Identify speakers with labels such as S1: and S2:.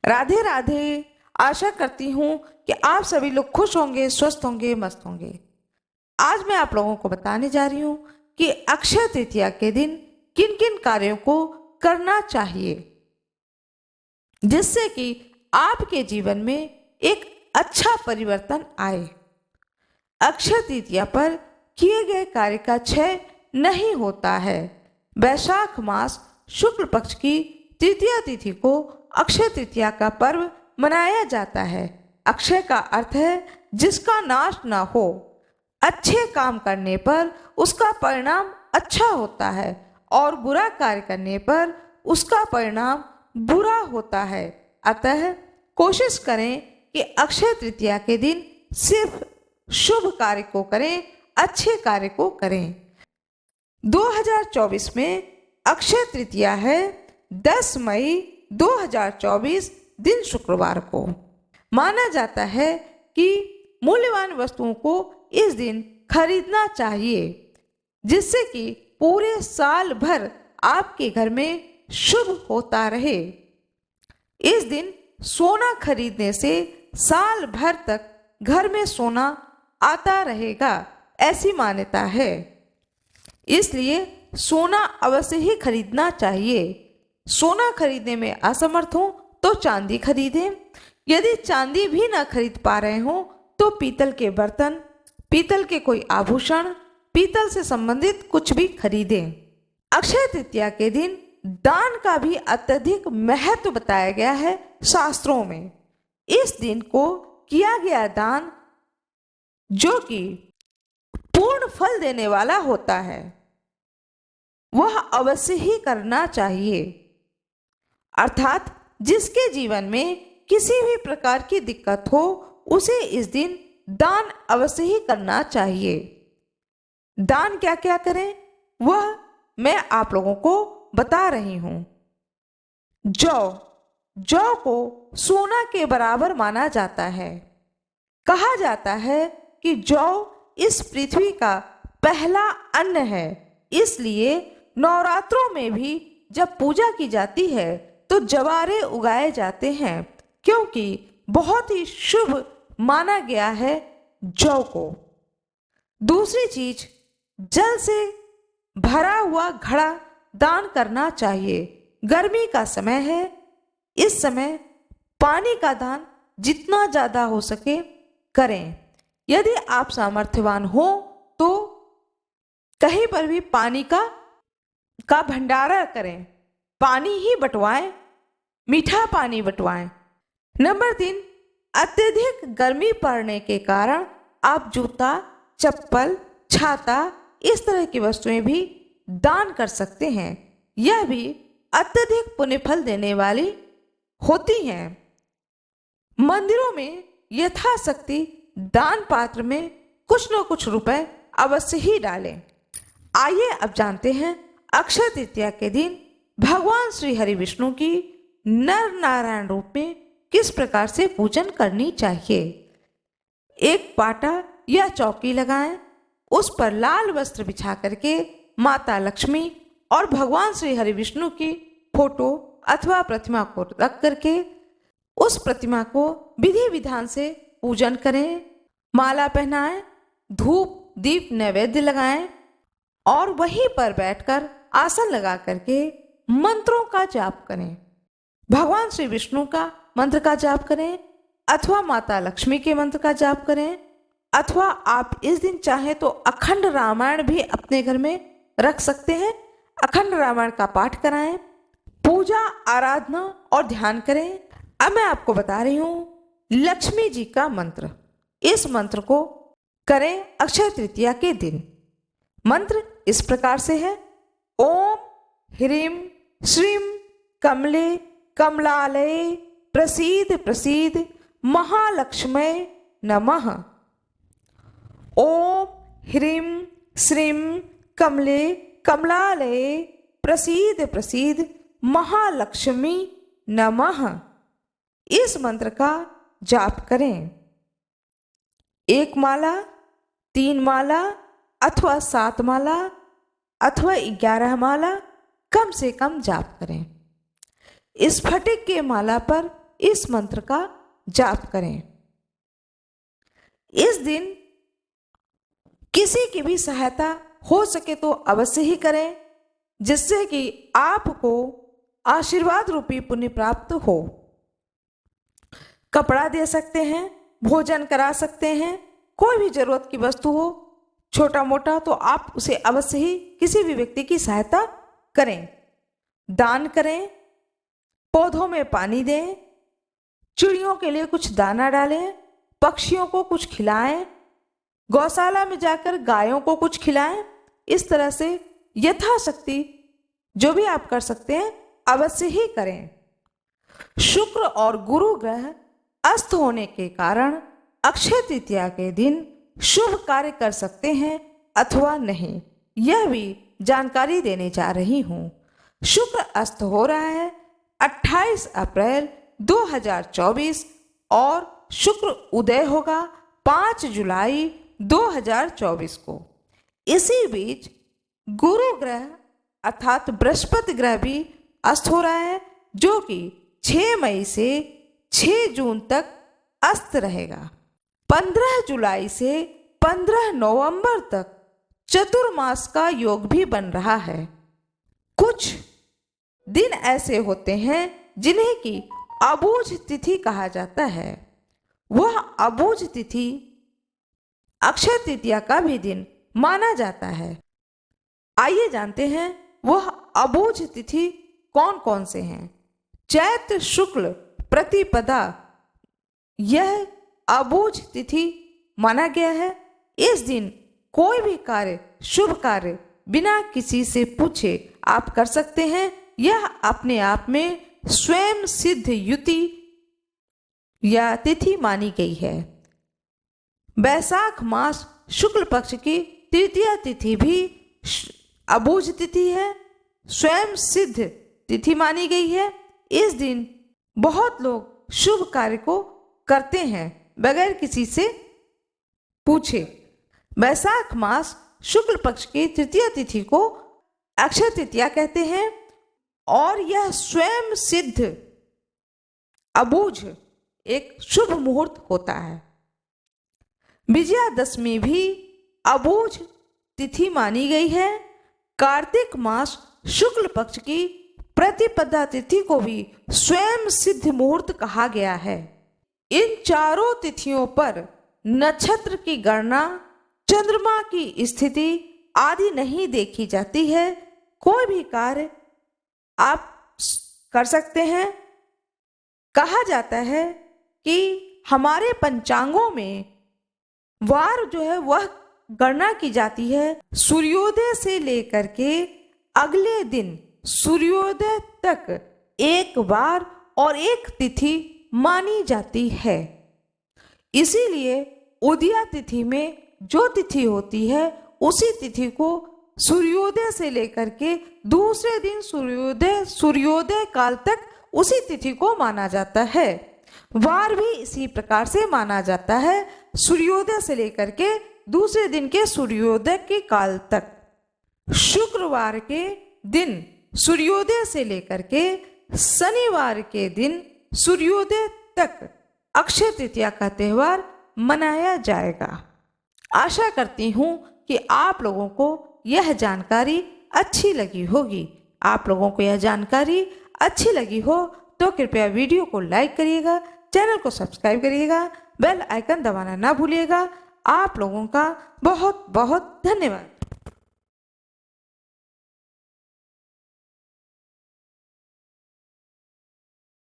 S1: राधे राधे। आशा करती हूँ कि आप सभी लोग खुश होंगे, स्वस्थ होंगे, मस्त होंगे। आज मैं आप लोगों को बताने जा रही हूँ कि अक्षय तृतीया के दिन किन किन कार्यों को करना चाहिए जिससे कि आपके जीवन में एक अच्छा परिवर्तन आए। अक्षय तृतीया पर किए गए कार्य का क्षय नहीं होता है। वैशाख मास शुक्ल पक्ष की तृतीया तिथि को अक्षय तृतीया का पर्व मनाया जाता है। अक्षय का अर्थ है जिसका नाश ना हो। अच्छे काम करने पर उसका परिणाम अच्छा होता है और बुरा कार्य करने पर उसका परिणाम बुरा होता है। अतः कोशिश करें कि अक्षय तृतीया के दिन सिर्फ शुभ कार्य को करें, अच्छे कार्य को करें। 2024 में अक्षय तृतीया है 10 मई 2024 दिन शुक्रवार को। माना जाता है कि मूल्यवान वस्तुओं को इस दिन खरीदना चाहिए जिससे कि पूरे साल भर आपके घर में शुभ होता रहे। इस दिन सोना खरीदने से साल भर तक घर में सोना आता रहेगा, ऐसी मान्यता है। इसलिए सोना अवश्य ही खरीदना चाहिए। सोना खरीदने में असमर्थ हो तो चांदी खरीदें। यदि चांदी भी ना खरीद पा रहे हो तो पीतल के बर्तन, पीतल के कोई आभूषण, पीतल से संबंधित कुछ भी खरीदें। अक्षय तृतीया के दिन दान का भी अत्यधिक महत्व बताया गया है शास्त्रों में। इस दिन को किया गया दान जो कि पूर्ण फल देने वाला होता है वह अवश्य ही करना चाहिए। अर्थात जिसके जीवन में किसी भी प्रकार की दिक्कत हो उसे इस दिन दान अवश्य ही करना चाहिए। दान क्या क्या करें वह मैं आप लोगों को बता रही हूं। जौ को सोना के बराबर माना जाता है। कहा जाता है कि जौ इस पृथ्वी का पहला अन्न है। इसलिए नवरात्रों में भी जब पूजा की जाती है तो जवारे उगाए जाते हैं क्योंकि बहुत ही शुभ माना गया है जौ को। दूसरी चीज, जल से भरा हुआ घड़ा दान करना चाहिए। गर्मी का समय है, इस समय पानी का दान जितना ज्यादा हो सके करें। यदि आप सामर्थ्यवान हो तो कहीं पर भी पानी का भंडारा करें, पानी ही बंटवाएं, मीठा पानी बंटवाएं। नंबर 3, अत्यधिक गर्मी पड़ने के कारण आप जूता, चप्पल, छाता इस तरह की वस्तुएं भी दान कर सकते हैं। यह भी अत्यधिक पुण्य फल देने वाली होती हैं। मंदिरों में यथाशक्ति दान पात्र में कुछ न कुछ रुपए अवश्य ही डालें। आइए अब जानते हैं अक्षय तृतीया के दिन भगवान श्री हरि विष्णु की नर नारायण रूप में किस प्रकार से पूजन करनी चाहिए। एक पाटा या चौकी लगाएं, उस पर लाल वस्त्र बिछा करके माता लक्ष्मी और भगवान श्री हरि विष्णु की फोटो अथवा प्रतिमा को रख करके उस प्रतिमा को विधि विधान से पूजन करें, माला पहनाएं, धूप दीप नैवेद्य लगाएं और वहीं पर बैठकर आसन लगा करके मंत्रों का जाप करें। भगवान श्री विष्णु का मंत्र का जाप करें अथवा माता लक्ष्मी के मंत्र का जाप करें अथवा आप इस दिन चाहें तो अखंड रामायण भी अपने घर में रख सकते हैं। अखंड रामायण का पाठ कराएं, पूजा आराधना और ध्यान करें। अब मैं आपको बता रही हूँ लक्ष्मी जी का मंत्र। इस मंत्र को करें अक्षय तृतीया के दिन। मंत्र इस प्रकार से है: ओम ह्रीं श्रीं कमले कमलालये प्रसीद प्रसीद महालक्ष्मै नमः। ओम ह्रीं श्रीं कमले कमलालये प्रसीद प्रसीद महालक्ष्मी नमः। इस मंत्र का जाप करें। 1 माला, 3 माला अथवा 7 माला अथवा 11 माला कम से कम जाप करें। स्फटिक के माला पर इस मंत्र का जाप करें। इस दिन किसी की भी सहायता हो सके तो अवश्य ही करें, जिससे कि आपको आशीर्वाद रूपी पुण्य प्राप्त हो। कपड़ा दे सकते हैं, भोजन करा सकते हैं, कोई भी जरूरत की वस्तु हो छोटा मोटा तो आप उसे अवश्य ही किसी भी व्यक्ति की सहायता करें। दान करें, पौधों में पानी दें, चिड़ियों के लिए कुछ दाना डालें, पक्षियों को कुछ खिलाएं, गौशाला में जाकर गायों को कुछ खिलाएं। इस तरह से यथाशक्ति जो भी आप कर सकते हैं अवश्य ही करें। शुक्र और गुरु ग्रह अस्त होने के कारण अक्षय तृतीया के दिन शुभ कार्य कर सकते हैं अथवा नहीं, यह भी जानकारी देने जा रही हूँ। शुक्र अस्त हो रहा है 28 अप्रैल 2024 और शुक्र उदय होगा 5 जुलाई 2024 को। इसी बीच गुरु ग्रह अर्थात बृहस्पति ग्रह भी अस्त हो रहा है, जो कि 6 मई से 6 जून तक अस्त रहेगा। 15 जुलाई से 15 नवंबर तक चतुर्मास का योग भी बन रहा है। कुछ दिन ऐसे होते हैं जिन्हें कि अबूझ तिथि कहा जाता है। वह अबूझ तिथि अक्षय तृतीया का भी दिन माना जाता है। आइए जानते हैं वह अबूझ तिथि कौन कौन से हैं। चैत्र शुक्ल प्रतिपदा यह अबूझ तिथि माना गया है। इस दिन कोई भी कार्य, शुभ कार्य बिना किसी से पूछे आप कर सकते हैं। यह अपने आप में स्वयं सिद्ध युति या तिथि मानी गई है। वैशाख मास शुक्ल पक्ष की तृतीया तिथि भी अबूझ तिथि है, स्वयं सिद्ध तिथि मानी गई है। इस दिन बहुत लोग शुभ कार्य को करते हैं बगैर किसी से पूछे। वैशाख मास शुक्ल पक्ष की तृतीया तिथि को अक्षय तृतीया कहते हैं और यह स्वयं सिद्ध अबूझ एक शुभ मुहूर्त होता है। विजयादशमी भी अबूझ तिथि मानी गई है। कार्तिक मास शुक्ल पक्ष की प्रतिपदा तिथि को भी स्वयं सिद्ध मुहूर्त कहा गया है। इन चारों तिथियों पर नक्षत्र की गणना, चंद्रमा की स्थिति आदि नहीं देखी जाती है। कोई भी कार्य आप कर सकते हैं। कहा जाता है कि हमारे पंचांगों में वार जो है वह गणना की जाती है सूर्योदय से लेकर के अगले दिन सूर्योदय तक एक वार और एक तिथि मानी जाती है। इसीलिए उदया तिथि में जो तिथि होती है उसी तिथि को सूर्योदय से लेकर के दूसरे दिन सूर्योदय काल तक उसी तिथि को माना जाता है। वार भी इसी प्रकार से माना जाता है, सूर्योदय से लेकर के दूसरे दिन के सूर्योदय के काल तक। शुक्रवार के दिन सूर्योदय से लेकर के शनिवार के दिन सूर्योदय तक अक्षय तृतीया का त्योहार मनाया जाएगा। आशा करती हूँ कि आप लोगों को यह जानकारी अच्छी लगी होगी। आप लोगों को यह जानकारी अच्छी लगी हो तो कृपया वीडियो को लाइक करिएगा, चैनल को सब्सक्राइब करिएगा, बेल आइकन दबाना ना भूलिएगा। आप लोगों का बहुत बहुत धन्यवाद।